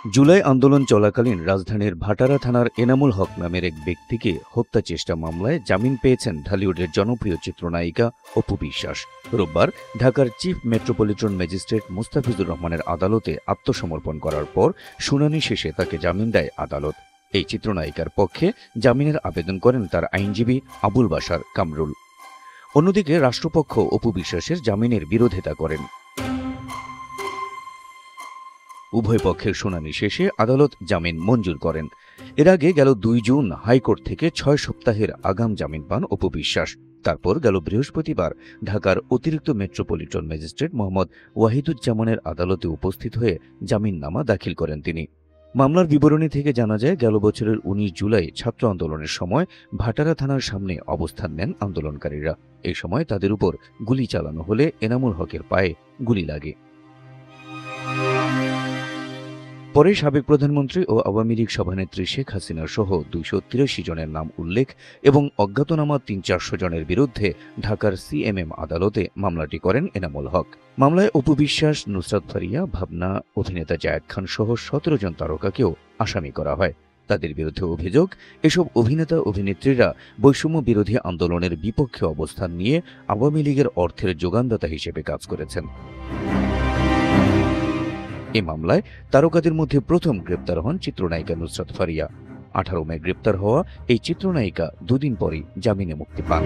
জুলাই আন্দোলন চলাকালীন রাজধানীর ভাটারা থানার এনামুল হক নামের এক ব্যক্তিকে হত্যা চেষ্টা মামলায় জামিন পেয়েছেন ঢালিউডের জনপ্রিয় চিত্রনায়িকা অপু বিশ্বাস। রোববার ঢাকার চিফ মেট্রোপলিটন ম্যাজিস্ট্রেট মুস্তাফিজুর রহমানের আদালতে আত্মসমর্পণ করার পর শুনানি শেষে তাকে জামিন দেয় আদালত। এই চিত্রনায়িকার পক্ষে জামিনের আবেদন করেন তার আইনজীবী আবুল বাশার কামরুল। অন্যদিকে রাষ্ট্রপক্ষ অপু বিশ্বাসের জামিনের বিরোধিতা করেন। উভয় পক্ষের শুনানি শেষে আদালত জামিন মঞ্জুর করেন। এর আগে গেল ২ জুন হাইকোর্ট থেকে ৬ সপ্তাহের আগাম জামিন পান অপু বিশ্বাস। তারপর গেল বৃহস্পতিবার ঢাকার অতিরিক্ত মেট্রোপলিটন ম্যাজিস্ট্রেট মোহাম্মদ ওয়াহিদুজ্জামানের আদালতে উপস্থিত হয়ে জামিননামা দাখিল করেন তিনি। মামলার বিবরণী থেকে জানা যায়, গেল বছরের ১৯ জুলাই ছাত্র আন্দোলনের সময় ভাটারা থানার সামনে অবস্থান নেন আন্দোলনকারীরা। এই সময় তাদের উপর গুলি চালানো হলে এনামুল হকের পায়ে গুলি লাগে। পরে সাবেক প্রধানমন্ত্রী ও আওয়ামী লীগ সভানেত্রী শেখ হাসিনা সহ ২৮৩ জনের নাম উল্লেখ এবং অজ্ঞাতনামা ৩০০-৪০০ জনের বিরুদ্ধে ঢাকার সিএমএম আদালতে মামলাটি করেন এনামুল হক। মামলায় অপু বিশ্বাস, নুসরাত ফারিয়া, ভাবনা, অভিনেতা জায়েদ খান সহ ১৭ জন তারকাকেও আসামি করা হয়। তাদের বিরুদ্ধে অভিযোগ, এসব অভিনেতা অভিনেত্রীরা বৈষম্য বিরোধী আন্দোলনের বিপক্ষে অবস্থান নিয়ে আওয়ামী লীগের অর্থের যোগানদাতা হিসেবে কাজ করেছেন। এ মামলায় তারকাদের মধ্যে প্রথম গ্রেপ্তার হন চিত্রনায়িকা নুসরাত ফারিয়া। ১৮ মে গ্রেপ্তার হওয়া এই চিত্রনায়িকা দুদিন পরই জামিনে মুক্তি পান।